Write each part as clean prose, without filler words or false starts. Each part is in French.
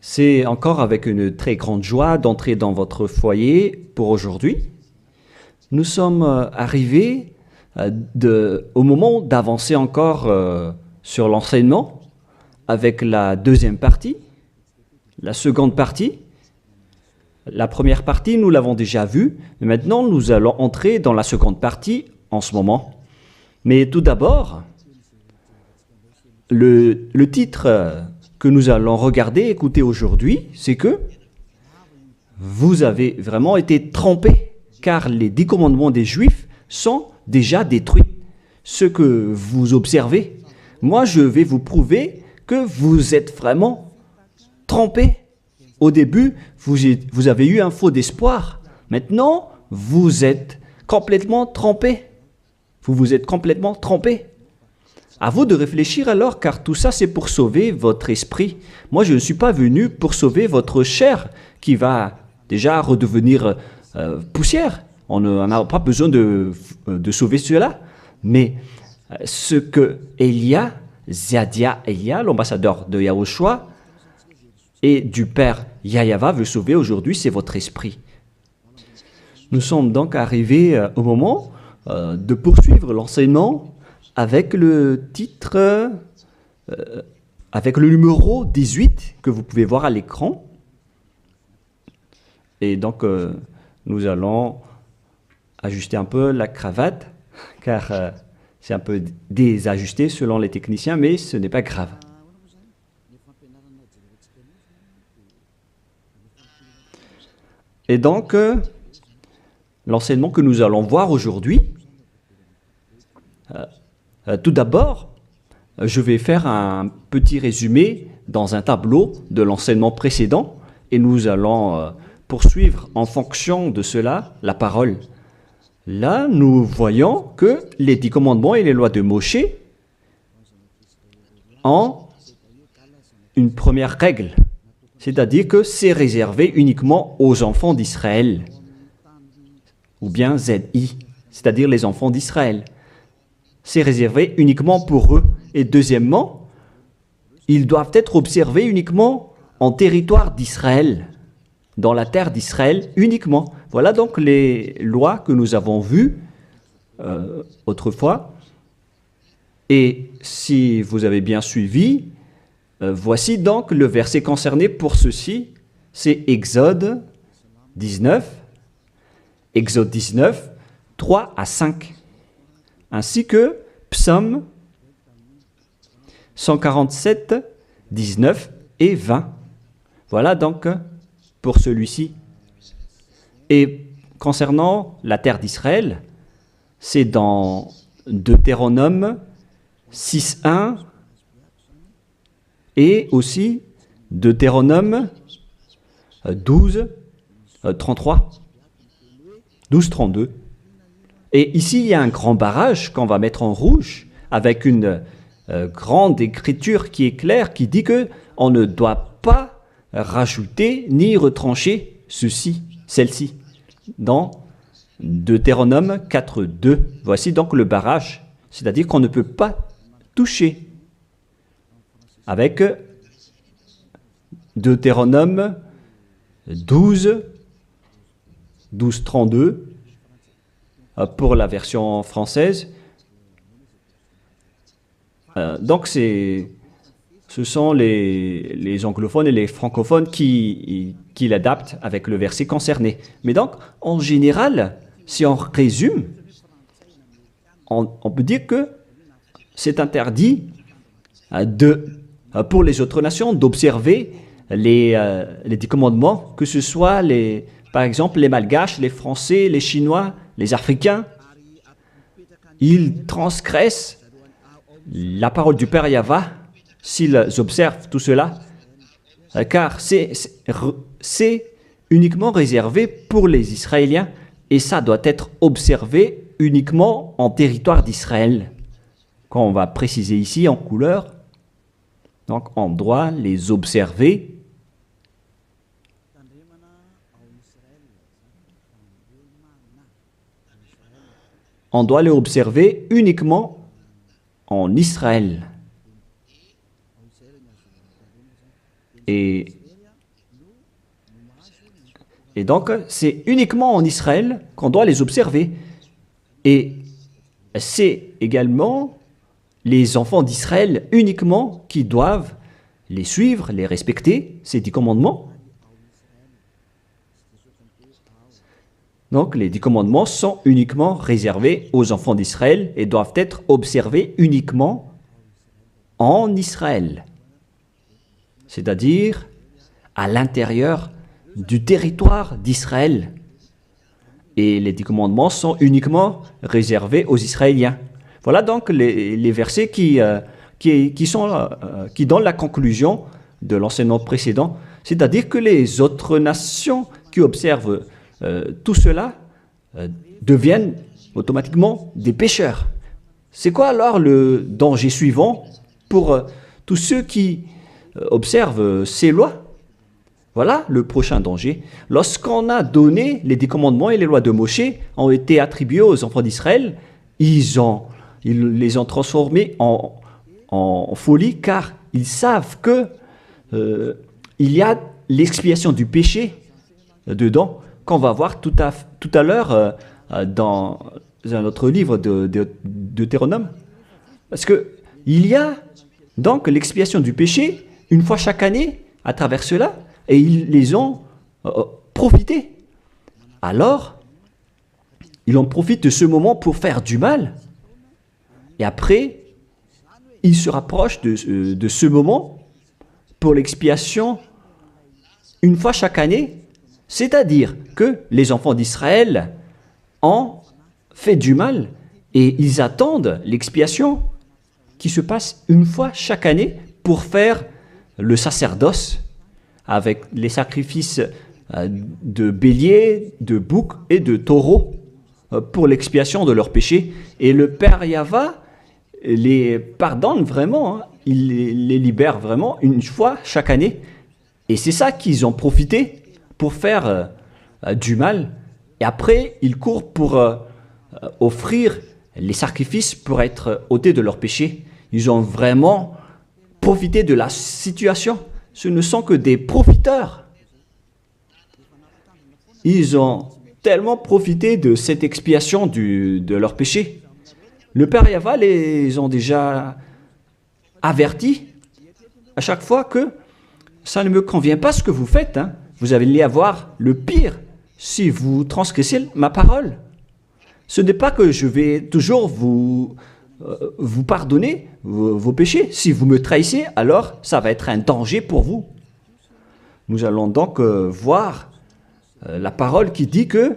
C'est encore avec une très grande joie d'entrer dans votre foyer pour aujourd'hui. Nous sommes arrivés au moment d'avancer encore sur l'enseignement avec la deuxième partie, la seconde partie. La première partie, nous l'avons déjà vue, mais maintenant nous allons entrer dans la seconde partie en ce moment. Mais tout d'abord, le titre que nous allons regarder, écouter aujourd'hui, c'est que vous avez vraiment été trompés, car les 10 commandements des Juifs sont déjà détruits. Ce que vous observez, moi je vais vous prouver que vous êtes vraiment trompés. Au début, vous avez eu un faux d'espoir. Maintenant, vous êtes complètement trompés. Vous vous êtes complètement trompés. À vous de réfléchir alors, car tout ça, c'est pour sauver votre esprit. Moi, je ne suis pas venu pour sauver votre chair, qui va déjà redevenir poussière. On n'a pas besoin de sauver cela. Mais ce que Zadia Elia, l'ambassadeur de Yahushua, et du Père Yahyawa veut sauver aujourd'hui, c'est votre esprit. Nous sommes donc arrivés au moment de poursuivre l'enseignement avec le titre, avec le numéro 18 que vous pouvez voir à l'écran. Et donc, nous allons ajuster un peu la cravate, car c'est un peu désajusté selon les techniciens, mais ce n'est pas grave. Et donc, l'enseignement que nous allons voir aujourd'hui, tout d'abord, je vais faire un petit résumé dans un tableau de l'enseignement précédent et nous allons poursuivre en fonction de cela la parole. Là, nous voyons que les 10 commandements et les lois de Moshe ont une première règle, c'est-à-dire que c'est réservé uniquement aux enfants d'Israël, ou bien ZI, c'est-à-dire les enfants d'Israël. C'est réservé uniquement pour eux. Et deuxièmement, ils doivent être observés uniquement en territoire d'Israël, dans la terre d'Israël uniquement. Voilà donc les lois que nous avons vues autrefois. Et si vous avez bien suivi, voici donc le verset concerné pour ceci, c'est Exode 19, 3 à 5, ainsi que Psaume 147, 19 et 20. Voilà donc pour celui-ci. Et concernant la terre d'Israël, c'est dans Deutéronome 6.1 et aussi Deutéronome 12.33, 12.32. Et ici, il y a un grand barrage qu'on va mettre en rouge avec une grande écriture qui est claire, qui dit qu'on ne doit pas rajouter ni retrancher celle-ci, dans Deutéronome 4.2. Voici donc le barrage, c'est-à-dire qu'on ne peut pas toucher. Avec Deutéronome 12.32 pour la version française. Donc ce sont les anglophones et les francophones qui l'adaptent avec le verset concerné. Mais donc, en général, si on résume, on peut dire que c'est interdit pour les autres nations d'observer les 10 commandements, que ce soit par exemple les Malgaches, les Français, les Chinois, les Africains. Ils transgressent la parole du Père Yahyawa s'ils observent tout cela, car c'est uniquement réservé pour les Israéliens et ça doit être observé uniquement en territoire d'Israël. Quand on va préciser ici en couleur, donc on doit les observer uniquement en Israël. Et, et donc, c'est uniquement en Israël qu'on doit les observer. Et c'est également les enfants d'Israël uniquement qui doivent les suivre, les respecter, ces 10 commandements. Donc, les 10 commandements sont uniquement réservés aux enfants d'Israël et doivent être observés uniquement en Israël, c'est-à-dire à l'intérieur du territoire d'Israël. Et les 10 commandements sont uniquement réservés aux Israéliens. Voilà donc les versets qui donnent la conclusion de l'enseignement précédent, c'est-à-dire que les autres nations qui observent tout cela deviennent automatiquement des pécheurs. C'est quoi alors le danger suivant pour tous ceux qui observent ces lois? Voilà le prochain danger. Lorsqu'on a donné les 10 commandements et les lois de Moshe ont été attribués aux enfants d'Israël, ils les ont transformés en folie car ils savent que il y a l'expiation du péché dedans qu'on va voir tout à l'heure dans un autre livre de Deutéronome. Parce que il y a donc l'expiation du péché une fois chaque année à travers cela et ils les ont profité. Alors, ils en profitent de ce moment pour faire du mal. Et après, ils se rapprochent de ce moment pour l'expiation une fois chaque année. C'est-à-dire que les enfants d'Israël ont fait du mal et ils attendent l'expiation qui se passe une fois chaque année pour faire le sacerdoce avec les sacrifices de béliers, de boucs et de taureaux pour l'expiation de leurs péchés. Et le Père Yahva les pardonne vraiment, hein. Il les libère vraiment une fois chaque année. Et c'est ça qu'ils ont profité pour faire du mal. Et après, ils courent pour offrir les sacrifices pour être ôtés de leurs péchés. Ils ont vraiment profité de la situation. Ce ne sont que des profiteurs. Ils ont tellement profité de cette expiation de leurs péchés. Le Père Yahva les ont déjà avertis à chaque fois que ça ne me convient pas ce que vous faites, hein. Vous allez avoir le pire si vous transgressez ma parole. Ce n'est pas que je vais toujours vous pardonner vos péchés. Si vous me trahissez, alors ça va être un danger pour vous. Nous allons donc voir la parole qui dit que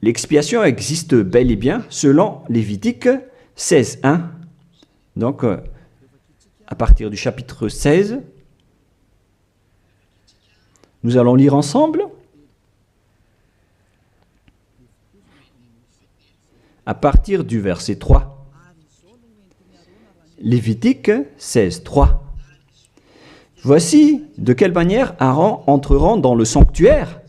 l'expiation existe bel et bien selon Lévitique 16.1. Donc, à partir du chapitre 16, nous allons lire ensemble. À partir du verset 3. Lévitique 16.3. Voici de quelle manière Aaron entrera dans le sanctuaire.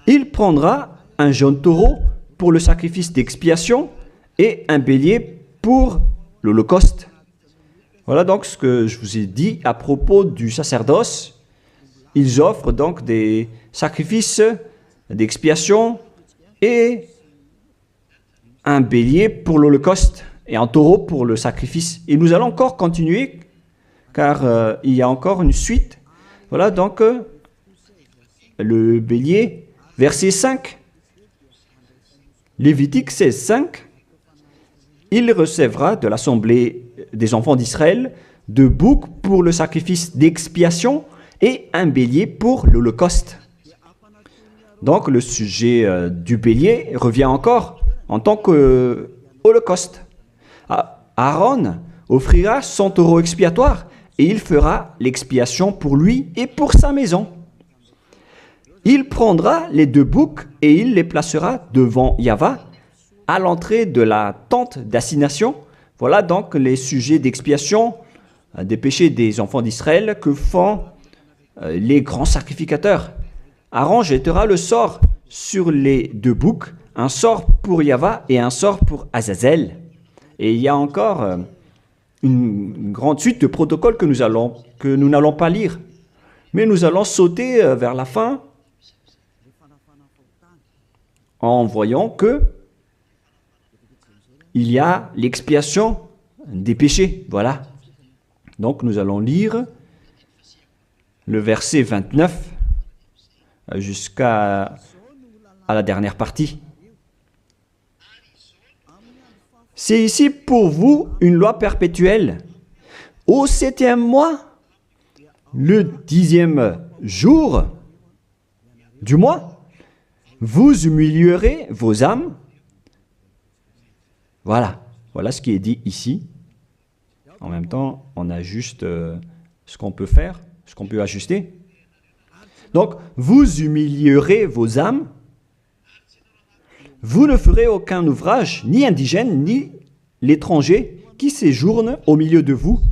Il prendra un jeune taureau pour le sacrifice d'expiation et un bélier pour l'holocauste. Voilà donc ce que je vous ai dit à propos du sacerdoce. Ils offrent donc des sacrifices d'expiation et un bélier pour l'holocauste et un taureau pour le sacrifice. Et nous allons encore continuer car il y a encore une suite. Voilà donc le bélier, verset 5. Lévitique 16.5. Il recevra de l'assemblée des enfants d'Israël 2 boucs pour le sacrifice d'expiation et un bélier pour l'holocauste. Donc le sujet du bélier revient encore en tant qu'holocauste. Aaron offrira son taureau expiatoire et il fera l'expiation pour lui et pour sa maison. Il prendra les 2 boucs et il les placera devant Yahva à l'entrée de la tente d'assignation. Voilà donc les sujets d'expiation des péchés des enfants d'Israël que font les grands sacrificateurs. Aaron jettera le sort sur les 2 boucs, un sort pour Yahva et un sort pour Azazel. Et il y a encore une grande suite de protocoles que nous n'allons pas lire. Mais nous allons sauter vers la fin en voyant que il y a l'expiation des péchés. Voilà. Donc nous allons lire le verset 29 jusqu'à la dernière partie. C'est ici pour vous une loi perpétuelle. Au 7e mois, le 10e jour du mois, vous humilierez vos âmes. Voilà ce qui est dit ici. En même temps, on ajuste ce qu'on peut faire, ce qu'on peut ajuster. Donc, vous humilierez vos âmes. Vous ne ferez aucun ouvrage, ni indigène, ni l'étranger, qui séjourne au milieu de vous,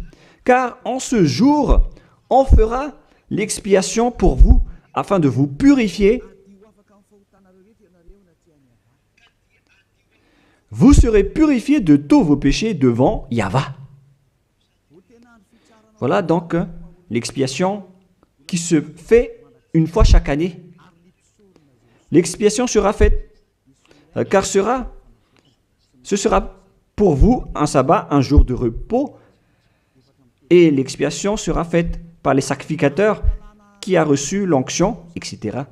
car en ce jour, on fera l'expiation pour vous, afin de vous purifier. Vous serez purifiés de tous vos péchés devant Yahva. Voilà donc l'expiation qui se fait une fois chaque année. L'expiation sera faite, car ce sera pour vous un sabbat, un jour de repos, et l'expiation sera faite par les sacrificateurs qui a reçu l'onction, etc.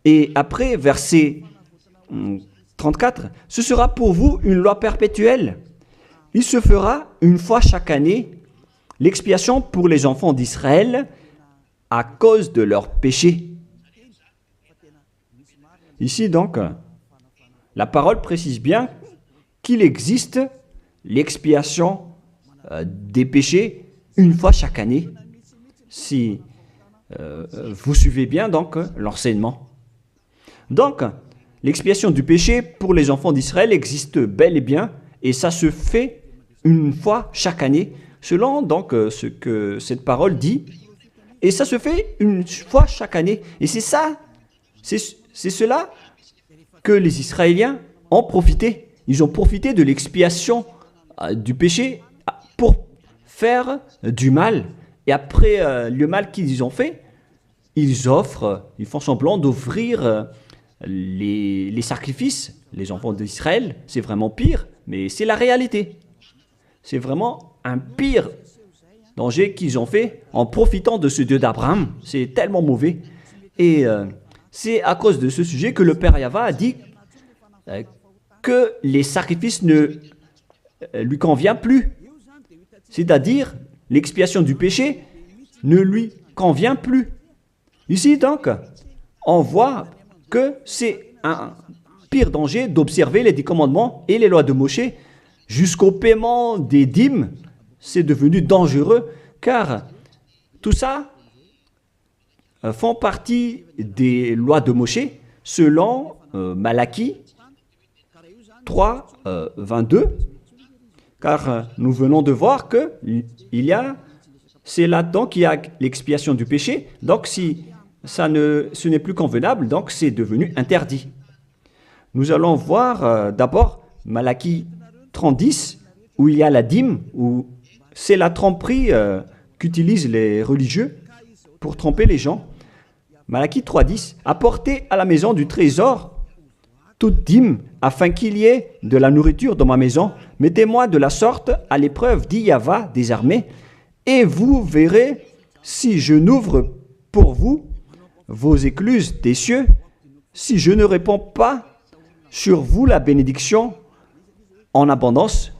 Et après, verset 34, ce sera pour vous une loi perpétuelle. Il se fera une fois chaque année l'expiation pour les enfants d'Israël à cause de leurs péchés. Ici donc, la parole précise bien qu'il existe l'expiation des péchés une fois chaque année. Si vous suivez bien donc l'enseignement. Donc, l'expiation du péché pour les enfants d'Israël existe bel et bien, et ça se fait une fois chaque année, selon donc ce que cette parole dit. Et ça se fait une fois chaque année. Et c'est ça, c'est cela que les Israéliens ont profité. Ils ont profité de l'expiation du péché pour faire du mal. Et après le mal qu'ils ont fait, ils font semblant d'offrir les sacrifices. Les enfants d'Israël, c'est vraiment pire, mais c'est la réalité. C'est vraiment un pire danger qu'ils ont fait en profitant de ce Dieu d'Abraham. C'est tellement mauvais. Et c'est à cause de ce sujet que le Père Yahva a dit que les sacrifices ne lui conviennent plus. C'est-à-dire, l'expiation du péché ne lui convient plus. Ici, donc, on voit que c'est un pire danger d'observer les 10 commandements et les lois de Moshe jusqu'au paiement des dîmes. C'est devenu dangereux car tout ça font partie des lois de Moshe selon Malachie 3, 22. Car nous venons de voir que c'est là-dedans qu'il y a l'expiation du péché. Donc si ce n'est plus convenable, donc c'est devenu interdit. Nous allons voir d'abord Malachie 30:10, où il y a la dîme, où c'est la tromperie qu'utilisent les religieux pour tromper les gens. Malachie 3:10, apportez à la maison du trésor toute dîme, afin qu'il y ait de la nourriture dans ma maison. Mettez-moi de la sorte à l'épreuve, dit Yahva des armées, et vous verrez si je n'ouvre pour vous vos écluses des cieux, si je ne répands pas sur vous la bénédiction en abondance.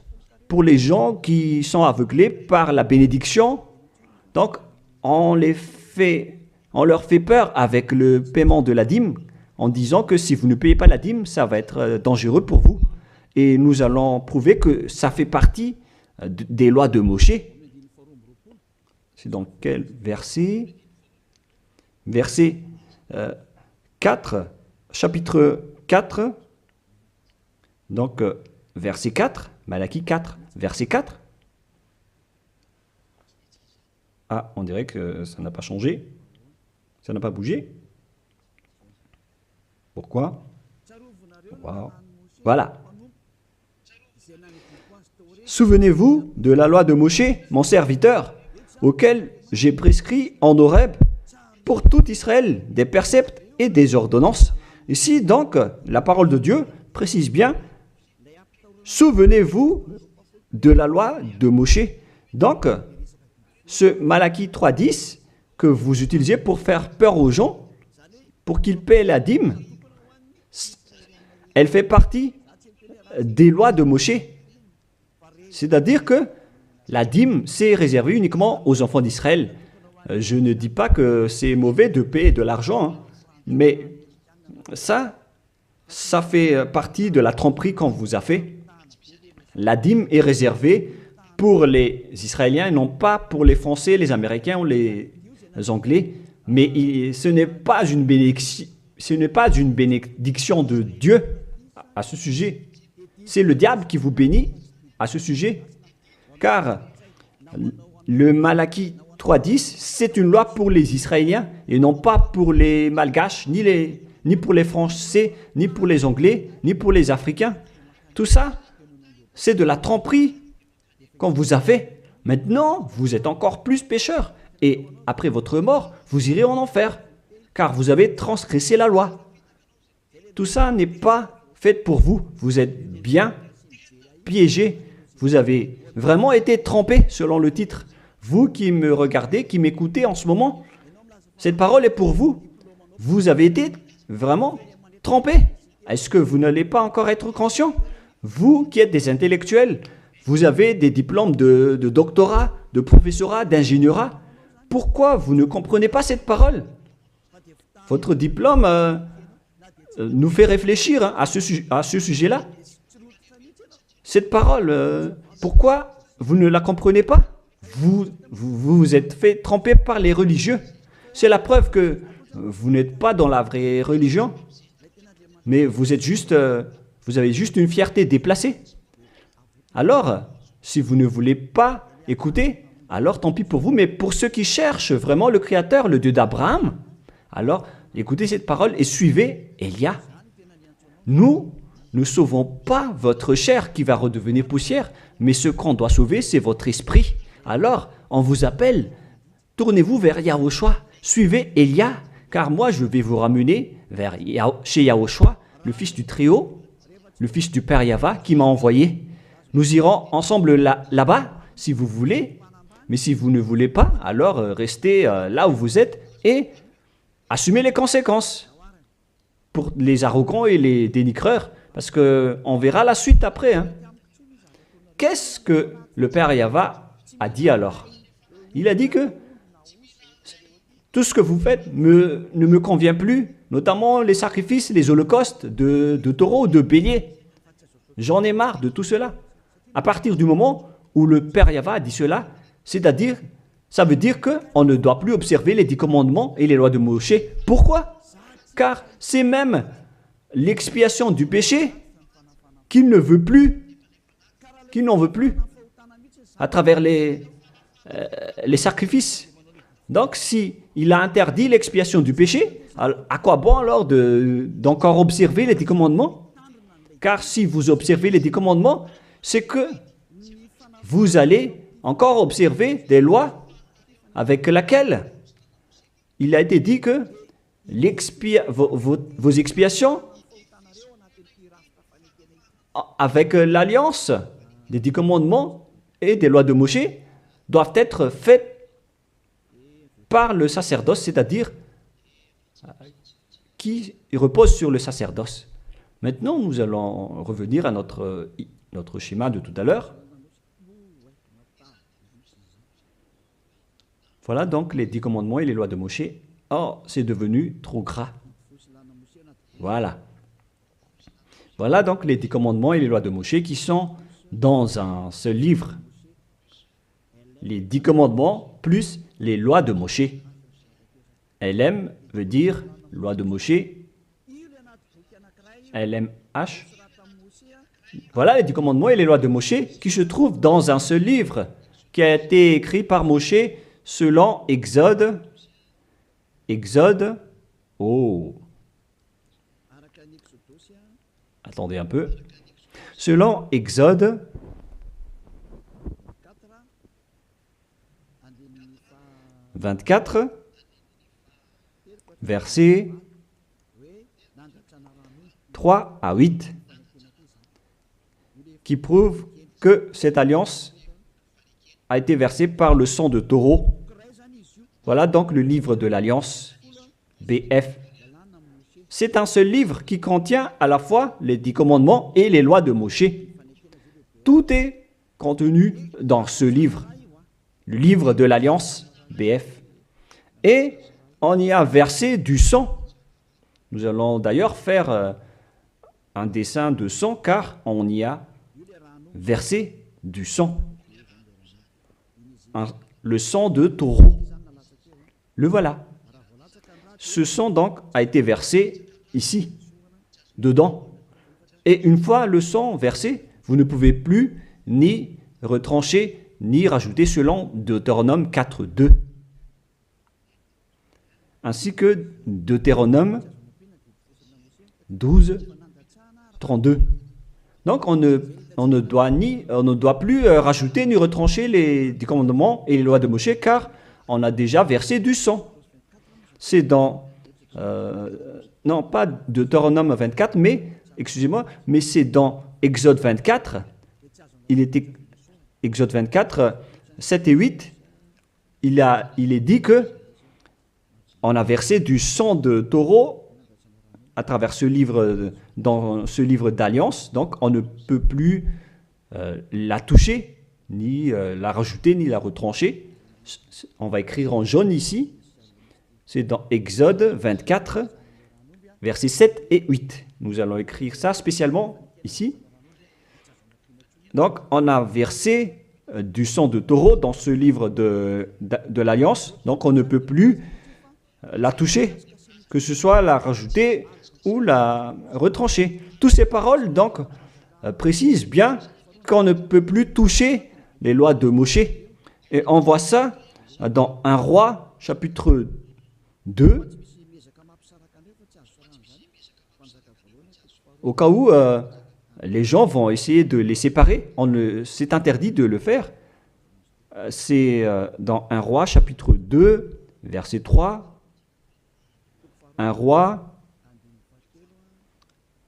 Pour les gens qui sont aveuglés par la bénédiction, donc on leur fait peur avec le paiement de la dîme, en disant que si vous ne payez pas la dîme, ça va être dangereux pour vous. Et nous allons prouver que ça fait partie des lois de Moshe. C'est dans quel verset? Verset 4, chapitre 4, donc verset 4, Malachie 4, verset 4. Ah, on dirait que ça n'a pas changé, ça n'a pas bougé. Pourquoi? Wow. Voilà. Souvenez-vous de la loi de Moshe, mon serviteur, auquel j'ai prescrit en Horeb pour tout Israël, des préceptes et des ordonnances. Ici, donc, la parole de Dieu précise bien, souvenez-vous de la loi de Moshe. Donc, ce Malachie 3.10 que vous utilisez pour faire peur aux gens, pour qu'ils paient la dîme, elle fait partie des lois de Moshe. C'est-à-dire que la dîme, c'est réservé uniquement aux enfants d'Israël. Je ne dis pas que c'est mauvais de payer de l'argent, hein, mais ça fait partie de la tromperie qu'on vous a fait. La dîme est réservée pour les Israéliens et non pas pour les Français, les Américains ou les Anglais. Mais ce n'est pas une bénédiction de Dieu à ce sujet. C'est le diable qui vous bénit à ce sujet. Car le Malachie 3.10, c'est une loi pour les Israéliens et non pas pour les Malgaches, ni pour les Français, ni pour les Anglais, ni pour les Africains. Tout ça, c'est de la tromperie qu'on vous a fait. Maintenant, vous êtes encore plus pécheurs. Et après votre mort, vous irez en enfer, car vous avez transgressé la loi. Tout ça n'est pas fait pour vous. Vous êtes bien piégés. Vous avez vraiment été trompés, selon le titre. Vous qui me regardez, qui m'écoutez en ce moment, cette parole est pour vous. Vous avez été vraiment trompés. Est-ce que vous n'allez pas encore être conscient? Vous qui êtes des intellectuels, vous avez des diplômes de doctorat, de professorat, d'ingénierat. Pourquoi vous ne comprenez pas cette parole? Votre diplôme nous fait réfléchir à ce sujet-là. Cette parole, pourquoi vous ne la comprenez pas? Vous êtes fait tromper par les religieux. C'est la preuve que vous n'êtes pas dans la vraie religion, mais vous avez juste une fierté déplacée. Alors, si vous ne voulez pas écouter, alors tant pis pour vous, mais pour ceux qui cherchent vraiment le Créateur, le Dieu d'Abraham, alors écoutez cette parole et suivez Élia. Nous ne sauvons pas votre chair qui va redevenir poussière, mais ce qu'on doit sauver, c'est votre esprit. Alors, on vous appelle, tournez-vous vers Yahushua, suivez Élia, car moi je vais vous ramener chez Yahushua, le fils du Très-Haut, le fils du Père Yahva qui m'a envoyé. Nous irons ensemble là-bas, si vous voulez, mais si vous ne voulez pas, alors restez là où vous êtes et assumez les conséquences pour les arrogants et les dénigreurs, parce qu'on verra la suite après. Hein. Qu'est-ce que le Père Yahva a dit alors? Il a dit que tout ce que vous faites ne me convient plus, notamment les sacrifices, les holocaustes de taureaux, de béliers. J'en ai marre de tout cela. À partir du moment où le Père Yahva a dit cela, c'est-à-dire, ça veut dire qu'on ne doit plus observer les 10 commandements et les lois de Moshe. Pourquoi? Car c'est même l'expiation du péché qu'il ne veut plus, qu'il n'en veut plus, à travers les sacrifices. Donc, si il a interdit l'expiation du péché, à quoi bon alors d'encore observer les 10 commandements? Car si vous observez les 10 commandements, c'est que vous allez encore observer des lois avec lesquelles il a été dit que vos expiations avec l'alliance des 10 commandements et des lois de Moshe doivent être faites par le sacerdoce, c'est-à-dire qui repose sur le sacerdoce. Maintenant, nous allons revenir à notre schéma de tout à l'heure. Voilà donc les 10 commandements et les lois de Moshe. Oh, c'est devenu trop gras. Voilà. Voilà donc les 10 commandements et les lois de Moshe qui sont dans un seul livre. Les 10 commandements plus les lois de Moshe. LM veut dire loi de Moshe. LMH. Voilà les 10 commandements et les lois de Moshe qui se trouvent dans un seul livre qui a été écrit par Moshe selon Exode. Exode. Oh. Attendez un peu. Selon Exode 24, versets 3 à 8, qui prouvent que cette alliance a été versée par le sang de taureau. Voilà donc le livre de l'Alliance, BF. C'est un seul livre qui contient à la fois les 10 commandements et les lois de Moshe. Tout est contenu dans ce livre, le livre de l'Alliance, BF. Et on y a versé du sang. Nous allons d'ailleurs faire un dessin de sang car on y a versé du sang. Le sang de taureau. Le voilà. Ce sang donc a été versé ici, dedans. Et une fois le sang versé, vous ne pouvez plus ni retrancher, ni rajouter selon Deutéronome 4.2. Ainsi que Deutéronome 12.32. Donc on ne doit plus rajouter ni retrancher les commandements et les lois de Moshe car on a déjà versé du sang. C'est dans, non pas Deutéronome 24, mais, excusez-moi, mais c'est dans Exode 24. Il était Exode 24, 7 et 8. Il est dit que on a versé du sang de taureau à travers ce livre, dans ce livre d'alliance. Donc on ne peut plus la toucher, ni la rajouter, ni la retrancher. On va écrire en jaune ici. C'est dans Exode 24, versets 7 et 8. Nous allons écrire ça spécialement ici. Donc, on a versé du sang de taureau dans ce livre de l'Alliance. Donc, on ne peut plus la toucher, que ce soit la rajouter ou la retrancher. Toutes ces paroles, donc, précisent bien qu'on ne peut plus toucher les lois de Moshe. Et on voit ça dans 1 Roi, chapitre 2, au cas où les gens vont essayer de les séparer. C'est interdit de le faire. C'est dans 1 Roi, chapitre 2, verset 3. 1 Roi,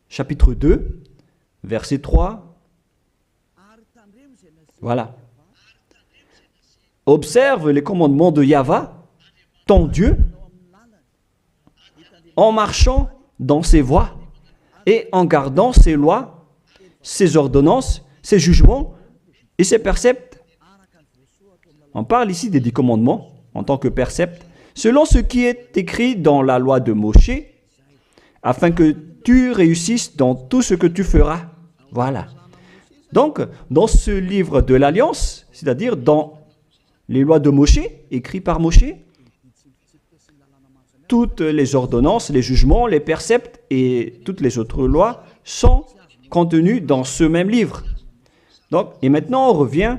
chapitre 2, verset 3. Voilà. Observe les commandements de Yahvé, ton Dieu, en marchant dans ses voies et en gardant ses lois, ses ordonnances, ses jugements et ses préceptes. On parle ici des 10 commandements en tant que préceptes, selon ce qui est écrit dans la loi de Moshe, afin que tu réussisses dans tout ce que tu feras. Voilà. Donc, dans ce livre de l'Alliance, c'est-à-dire dans les lois de Moshe, écrites par Moshe, toutes les ordonnances, les jugements, les préceptes et toutes les autres lois sont contenues dans ce même livre. Donc, et maintenant, on revient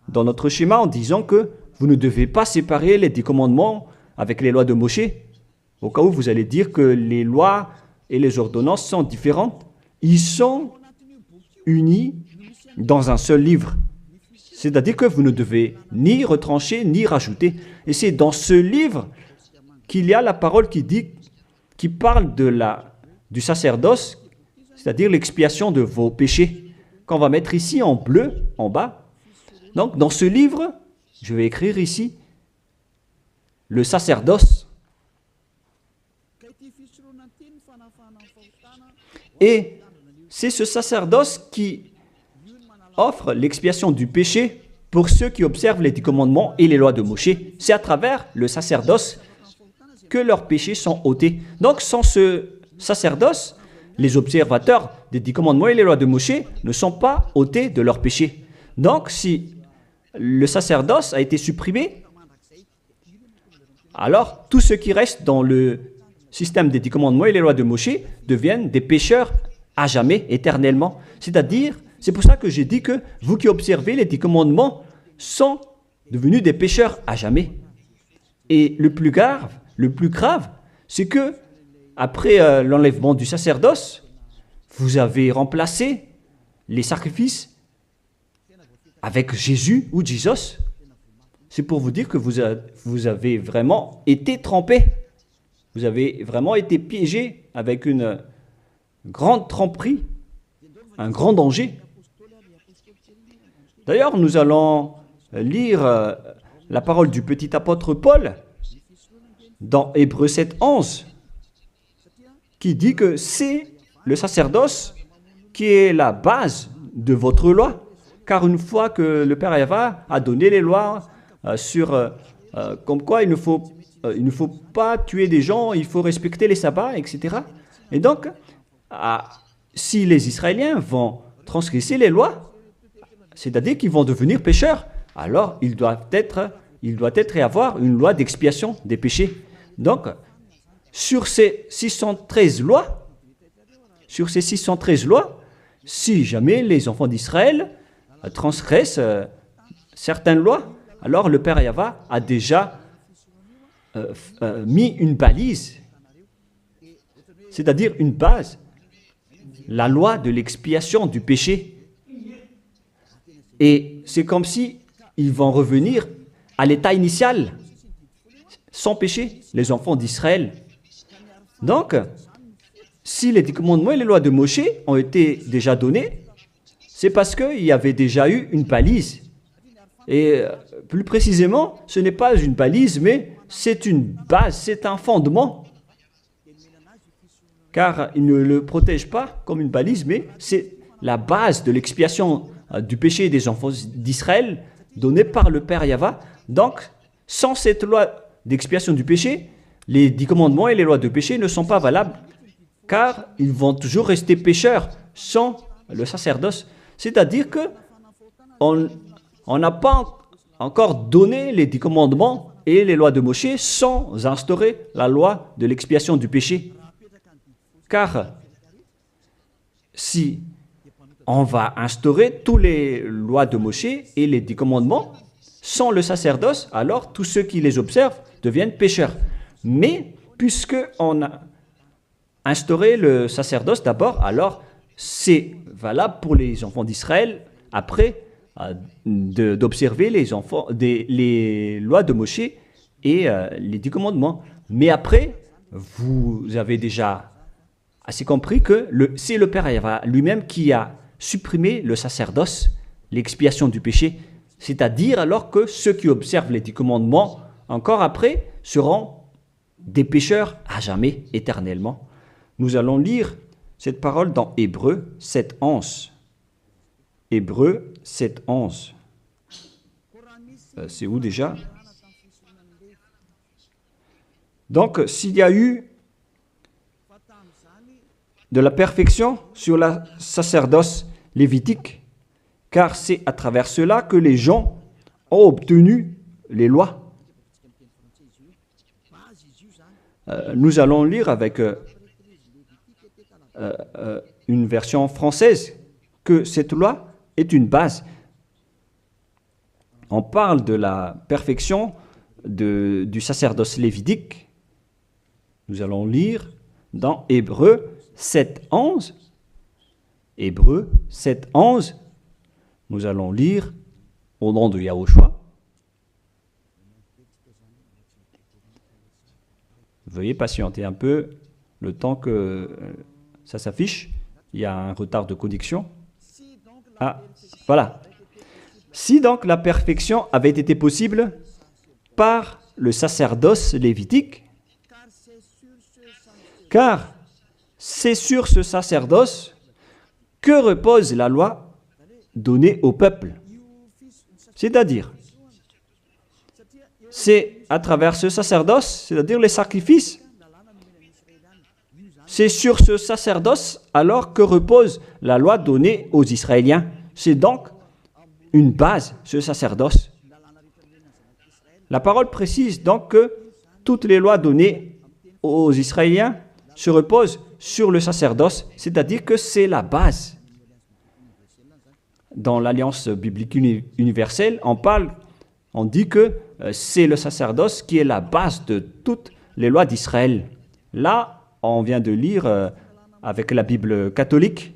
dans notre schéma en disant que vous ne devez pas séparer les 10 commandements avec les lois de Moshe. Au cas où vous allez dire que les lois et les ordonnances sont différentes, ils sont unis dans un seul livre. C'est-à-dire que vous ne devez ni retrancher ni rajouter. Et c'est dans ce livre qu'il y a la parole qui parle du sacerdoce, c'est-à-dire l'expiation de vos péchés, qu'on va mettre ici en bleu, en bas. Donc, dans ce livre, je vais écrire ici le sacerdoce. Et c'est ce sacerdoce qui offre l'expiation du péché pour ceux qui observent les 10 commandements et les lois de Moshe. C'est à travers le sacerdoce que leurs péchés sont ôtés. Donc, sans ce sacerdoce, les observateurs des 10 commandements et les lois de Moshe ne sont pas ôtés de leurs péchés. Donc, si le sacerdoce a été supprimé, alors tout ce qui reste dans le système des 10 commandements et les lois de Moshe deviennent des pécheurs à jamais, éternellement. C'est-à-dire, c'est pour ça que j'ai dit que vous qui observez les 10 commandements sont devenus des pécheurs à jamais. Et le plus grave, c'est que après l'enlèvement du sacerdoce, vous avez remplacé les sacrifices avec Jésus ou Jesus. C'est pour vous dire que vous avez vraiment été trompés. Vous avez vraiment été piégés avec une grande tromperie, un grand danger. D'ailleurs, nous allons lire la parole du petit apôtre Paul dans Hébreux 7:11, qui dit que c'est le sacerdoce qui est la base de votre loi. Car une fois que le Père Yahva a donné les lois comme quoi il ne faut pas tuer des gens, il faut respecter les sabbats, etc. Et donc, si les Israéliens vont transgresser les lois, c'est-à-dire qu'ils vont devenir pécheurs, alors il doit être et avoir une loi d'expiation des péchés. Donc, sur ces 613 lois, si jamais les enfants d'Israël transgressent certaines lois, alors le Père Yahva a déjà mis une balise, c'est-à-dire une base, la loi de l'expiation du péché. Et c'est comme si ils vont revenir à l'état initial, sans péché, les enfants d'Israël. Donc, si les 10 commandements et les lois de Moshe ont été déjà donnés, c'est parce qu'il y avait déjà eu une balise. Et plus précisément, ce n'est pas une balise, mais c'est une base, c'est un fondement. Car il ne le protège pas comme une balise, mais c'est la base de l'expiation du péché des enfants d'Israël donnée par le Père Yahva. Donc, sans cette loi d'expiation du péché, les 10 commandements et les lois de péché ne sont pas valables, car ils vont toujours rester pécheurs sans le sacerdoce. C'est-à-dire que on n'a pas encore donné les 10 commandements et les lois de Moshe sans instaurer la loi de l'expiation du péché. Car si on va instaurer toutes les lois de Moshe et les 10 commandements sans le sacerdoce, alors tous ceux qui les observent deviennent pécheurs. Mais puisqu'on a instauré le sacerdoce d'abord, alors c'est valable pour les enfants d'Israël après d'observer les lois de Moshe et les 10 commandements. Mais après, vous avez déjà assez compris que c'est le Père Yahva lui-même qui a supprimé le sacerdoce, l'expiation du péché. C'est-à-dire alors que ceux qui observent les 10 commandements, encore après, seront des pécheurs à jamais, éternellement. Nous allons lire cette parole dans Hébreux 7:11. Hébreux 7:11. C'est où déjà? Donc, s'il y a eu de la perfection sur le sacerdoce lévitique, car c'est à travers cela que les gens ont obtenu les lois. Nous allons lire avec une version française que cette loi est une base. On parle de la perfection du sacerdoce lévitique. Nous allons lire dans Hébreux 7:11. Hébreux 7:11. Nous allons lire au nom de Yahushua. Veuillez patienter un peu le temps que ça s'affiche. Il y a un retard de connexion. Ah, voilà. Si donc la perfection avait été possible par le sacerdoce lévitique, car c'est sur ce sacerdoce que repose la loi donnée au peuple. C'est-à-dire, c'est à travers ce sacerdoce, c'est-à-dire les sacrifices, c'est sur ce sacerdoce alors que repose la loi donnée aux Israéliens. C'est donc une base, ce sacerdoce. La parole précise donc que toutes les lois données aux Israéliens se reposent sur le sacerdoce, c'est-à-dire que c'est la base. Dans l'Alliance biblique universelle, on dit que c'est le sacerdoce qui est la base de toutes les lois d'Israël. Là, on vient de lire avec la Bible catholique,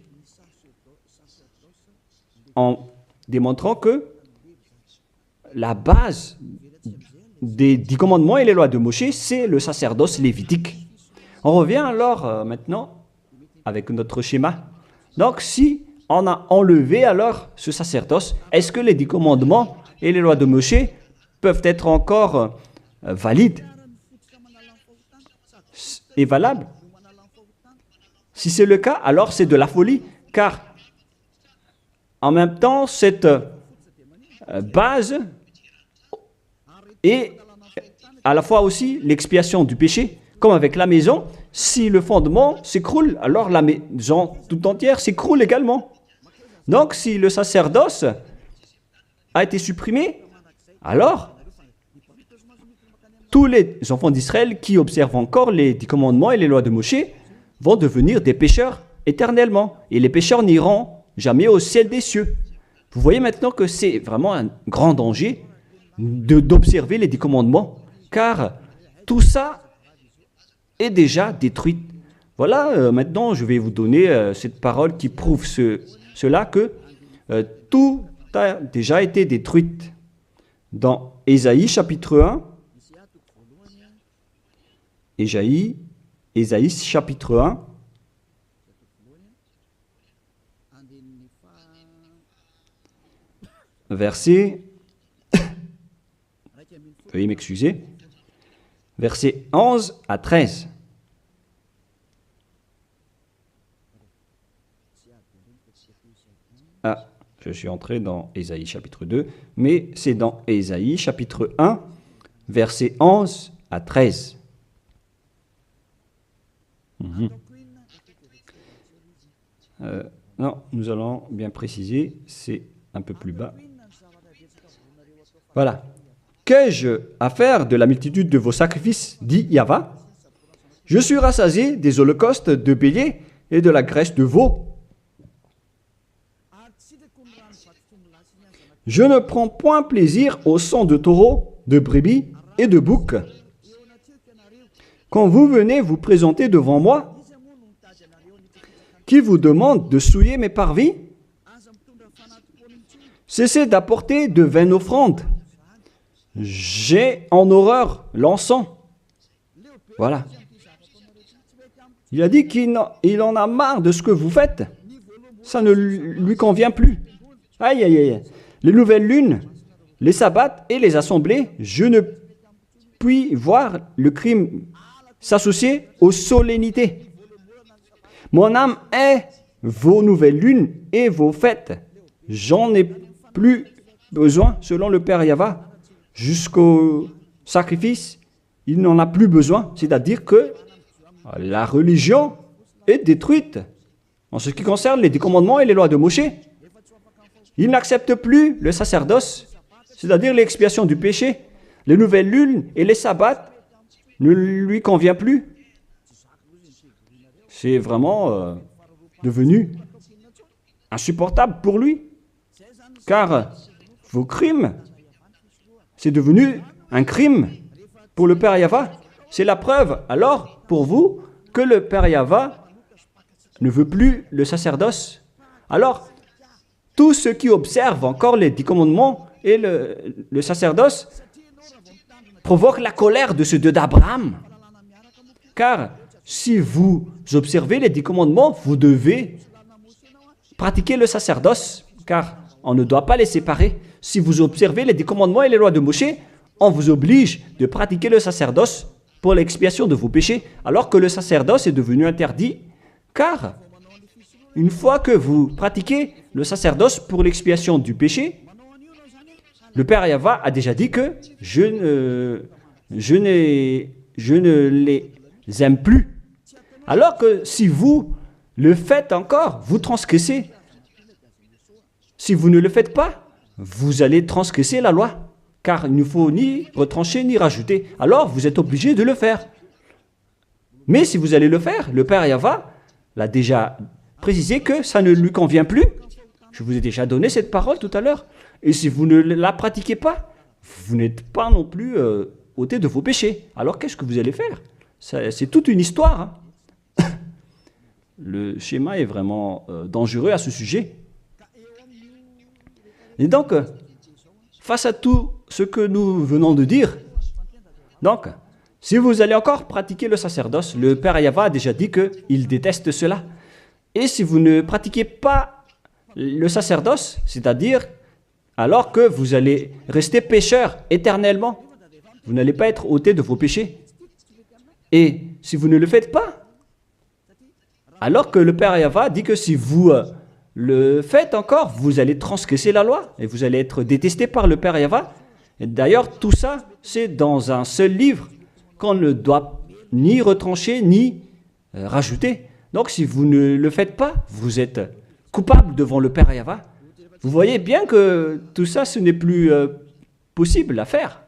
en démontrant que la base des 10 commandements et les lois de Moshe, c'est le sacerdoce lévitique. On revient alors maintenant avec notre schéma. Donc, si on a enlevé alors ce sacerdoce, est-ce que les 10 commandements et les lois de Moshe peuvent être encore valides et valables? Si c'est le cas, alors c'est de la folie, car en même temps, cette base est à la fois aussi l'expiation du péché, comme avec la maison. Si le fondement s'écroule, alors la maison tout entière s'écroule également. Donc, si le sacerdoce a été supprimé, alors tous les enfants d'Israël qui observent encore les 10 commandements et les lois de Moshe vont devenir des pécheurs éternellement. Et les pécheurs n'iront jamais au ciel des cieux. Vous voyez maintenant que c'est vraiment un grand danger d'observer les 10 commandements, car tout ça est déjà détruit. Voilà, maintenant je vais vous donner cette parole qui prouve cela, que tout a déjà été détruit. Dans Ésaïe chapitre 1, Ésaïe chapitre 1, verset, veuillez m'excuser, verset 11 à 13. Ah, je suis entré dans Ésaïe chapitre 2, mais c'est dans Ésaïe chapitre 1, verset 11 à 13. Non, nous allons bien préciser, c'est un peu plus bas. Voilà. Qu'ai-je à faire de la multitude de vos sacrifices, dit Yahva? Je suis rassasié des holocaustes de béliers et de la graisse de veau. Je ne prends point plaisir au sang de taureau, de brebis et de bouc. Quand vous venez vous présenter devant moi, qui vous demande de souiller mes parvis? Cessez d'apporter de vaines offrandes. J'ai en horreur l'encens. Voilà. Il a dit qu'il en a marre de ce que vous faites. Ça ne lui convient plus. Aïe, aïe, aïe. Les nouvelles lunes, les sabbats et les assemblées, je ne puis voir le crime s'associer aux solennités. Mon âme est vos nouvelles lunes et vos fêtes. J'en ai plus besoin, selon le Père Yahva. Jusqu'au sacrifice, il n'en a plus besoin. C'est-à-dire que la religion est détruite. En ce qui concerne les 10 commandements et les lois de Moshe, il n'accepte plus le sacerdoce, c'est-à-dire l'expiation du péché. Les nouvelles lunes et les sabbats ne lui conviennent plus. C'est vraiment devenu insupportable pour lui, car vos crimes, c'est devenu un crime pour le Père Yahva. C'est la preuve, alors, pour vous, que le Père Yahva ne veut plus le sacerdoce. Alors, tous ceux qui observent encore les 10 commandements et le sacerdoce provoquent la colère de ce Dieu d'Abraham. Car si vous observez les 10 commandements, vous devez pratiquer le sacerdoce, car on ne doit pas les séparer. Si vous observez les 10 commandements et les lois de Moshe, on vous oblige de pratiquer le sacerdoce pour l'expiation de vos péchés, alors que le sacerdoce est devenu interdit, car une fois que vous pratiquez le sacerdoce pour l'expiation du péché, le Père Yahva a déjà dit que je ne les aime plus. Alors que si vous le faites encore, vous transgressez. Si vous ne le faites pas, vous allez transgresser la loi, car il ne faut ni retrancher ni rajouter. Alors vous êtes obligé de le faire. Mais si vous allez le faire, le Père Yahva l'a déjà précisé que ça ne lui convient plus. Je vous ai déjà donné cette parole tout à l'heure. Et si vous ne la pratiquez pas, vous n'êtes pas non plus ôté de vos péchés. Alors qu'est-ce que vous allez faire? C'est toute une histoire. Hein. Le schéma est vraiment dangereux à ce sujet. Et donc, face à tout ce que nous venons de dire, donc, Si vous allez encore pratiquer le sacerdoce, le Père Yahva a déjà dit qu'il déteste cela. Et si vous ne pratiquez pas le sacerdoce, c'est-à-dire alors que vous allez rester pécheur éternellement, vous n'allez pas être ôté de vos péchés. Et si vous ne le faites pas, alors que le Père Yahva dit que si vous le faites encore, vous allez transgresser la loi et vous allez être détesté par le Père Yahva. Et d'ailleurs, tout ça, c'est dans un seul livre qu'on ne doit ni retrancher ni rajouter. Donc, si vous ne le faites pas, vous êtes coupable devant le Père Yahva. Vous voyez bien que tout ça, ce n'est plus possible à faire.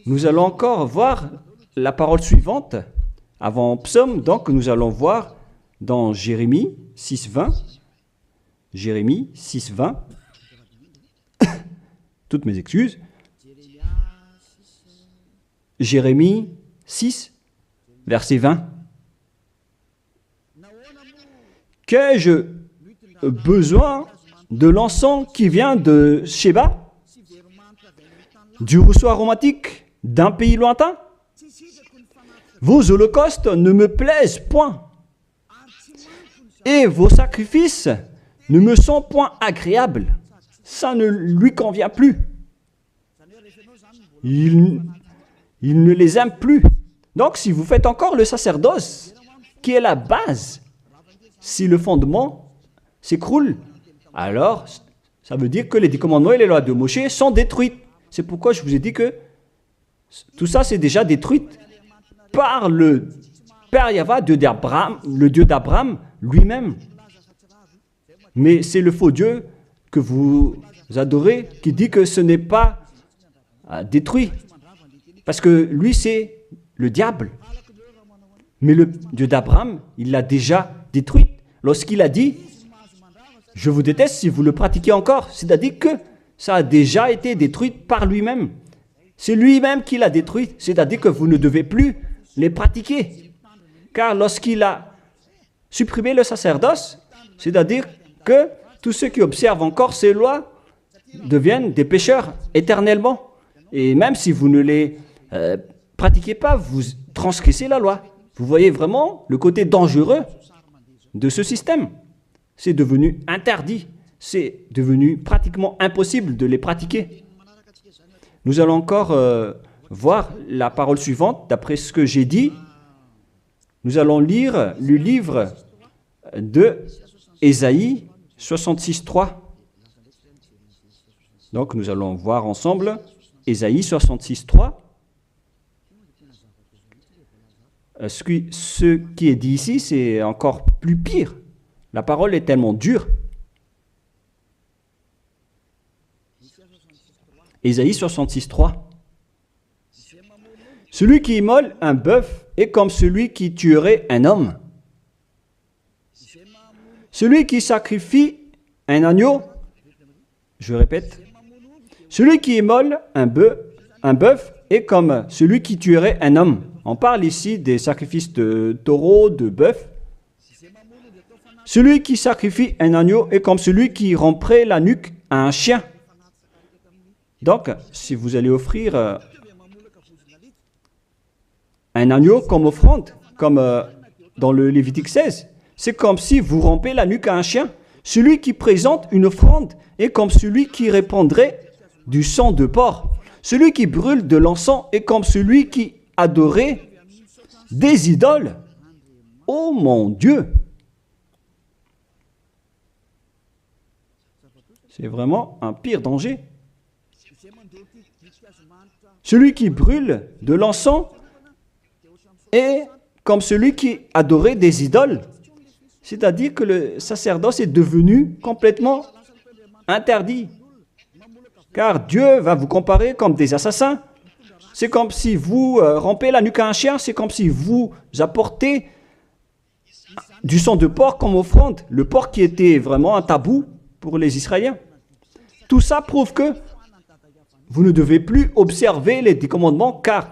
Nous allons encore voir la parole suivante avant Psaume. Donc, nous allons voir dans Jérémie 6.20. Jérémie 6.20. Toutes mes excuses. Jérémie 6, verset 20. Qu'ai-je besoin de l'encens qui vient de Sheba, du rousseau aromatique d'un pays lointain? Vos holocaustes ne me plaisent point, et vos sacrifices ne me sont point agréables. Ça ne lui convient plus. Il ne les aime plus. Donc, si vous faites encore le sacerdoce, qui est la base, si le fondement s'écroule, alors ça veut dire que les 10 commandements et les lois de Moshe sont détruites. C'est pourquoi je vous ai dit que tout ça, c'est déjà détruit par le Père Yahva, le Dieu d'Abraham lui-même. Mais c'est le faux Dieu que vous adorez qui dit que ce n'est pas détruit. Parce que lui, c'est le diable. Mais le Dieu d'Abraham, il l'a déjà détruit. Lorsqu'il a dit, je vous déteste si vous le pratiquez encore, c'est-à-dire que ça a déjà été détruit par lui-même. C'est lui-même qui l'a détruit, c'est-à-dire que vous ne devez plus les pratiquer. Car lorsqu'il a supprimé le sacerdoce, c'est-à-dire que tous ceux qui observent encore ces lois deviennent des pécheurs éternellement. Et même si vous ne les pratiquez pas, vous transgressez la loi. Vous voyez vraiment le côté dangereux de ce système. C'est devenu interdit. C'est devenu pratiquement impossible de les pratiquer. Nous allons encore voir la parole suivante. D'après ce que j'ai dit, nous allons lire le livre de Ésaïe 66.3. Donc nous allons voir ensemble Ésaïe 66.3. Ce qui est dit ici, c'est encore plus pire. La parole est tellement dure. Ésaïe 66.3. Celui qui immole un bœuf est comme celui qui tuerait un homme. Celui qui sacrifie un agneau, je répète, celui qui immole un bœuf est comme celui qui tuerait un homme. On parle ici des sacrifices de taureau, de bœuf. Celui qui sacrifie un agneau est comme celui qui romprait la nuque à un chien. Donc, si vous allez offrir un agneau comme offrande, comme dans le Lévitique 16, c'est comme si vous rompez la nuque à un chien. Celui qui présente une offrande est comme celui qui répandrait du sang de porc. Celui qui brûle de l'encens est comme celui qui adorait des idoles. Oh mon Dieu! C'est vraiment un pire danger. Celui qui brûle de l'encens est comme celui qui adorait des idoles. C'est-à-dire que le sacerdoce est devenu complètement interdit. Car Dieu va vous comparer comme des assassins. C'est comme si vous rompez la nuque à un chien, c'est comme si vous apportez du sang de porc comme offrande. Le porc qui était vraiment un tabou pour les Israéliens. Tout ça prouve que vous ne devez plus observer les 10 commandements car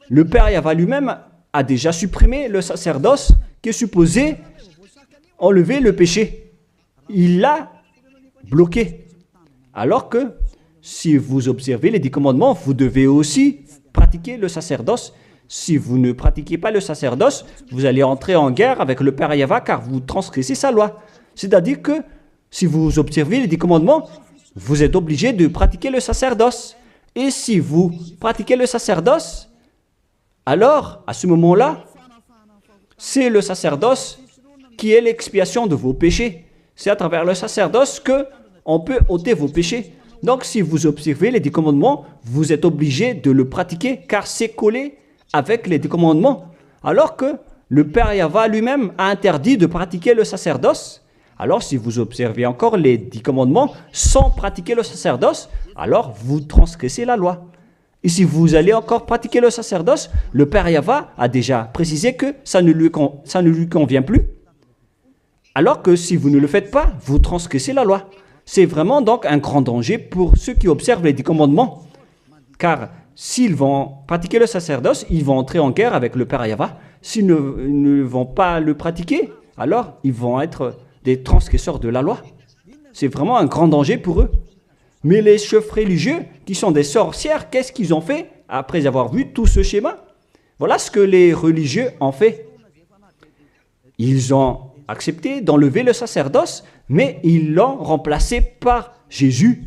le Père Yahva lui-même a déjà supprimé le sacerdoce qui est supposé enlever le péché. Il l'a bloqué. Alors que si vous observez les 10 commandements, vous devez aussi pratiquer le sacerdoce. Si vous ne pratiquez pas le sacerdoce, vous allez entrer en guerre avec le Père Yahva car vous transgressez sa loi. C'est-à-dire que si vous observez les 10 commandements, vous êtes obligé de pratiquer le sacerdoce. Et si vous pratiquez le sacerdoce, alors, à ce moment-là, c'est le sacerdoce qui est l'expiation de vos péchés. C'est à travers le sacerdoce qu'on peut ôter vos péchés. Donc, si vous observez les 10 commandements, vous êtes obligé de le pratiquer car c'est collé avec les 10 commandements. Alors que le Père Yahva lui-même a interdit de pratiquer le sacerdoce. Alors, si vous observez encore les 10 commandements sans pratiquer le sacerdoce, alors vous transgressez la loi. Et si vous allez encore pratiquer le sacerdoce, le Père Yahva a déjà précisé que ça ne lui convient plus. Alors que si vous ne le faites pas, vous transgressez la loi. C'est vraiment donc un grand danger pour ceux qui observent les 10 commandements. Car s'ils vont pratiquer le sacerdoce, ils vont entrer en guerre avec le Père Yahva. S'ils ne vont pas le pratiquer, alors ils vont être des transgresseurs de la loi. C'est vraiment un grand danger pour eux. Mais les chefs religieux, qui sont des sorcières, qu'est-ce qu'ils ont fait après avoir vu tout ce schéma? Voilà ce que les religieux ont fait. Ils ont accepté d'enlever le sacerdoce, mais ils l'ont remplacé par Jésus,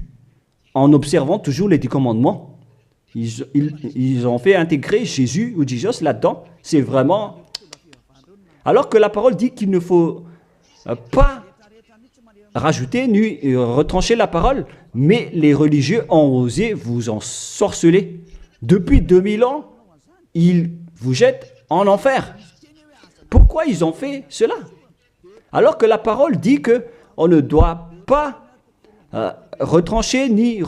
en observant toujours les 10 commandements. Ils ont fait intégrer Jésus ou Jesus là-dedans. C'est vraiment... Alors que la parole dit qu'il ne faut pas rajouter ni retrancher la parole, mais les religieux ont osé vous ensorceler. Depuis 2000 ans, ils vous jettent en enfer. Pourquoi ils ont fait cela? Alors que la parole dit qu'on ne doit pas retrancher ni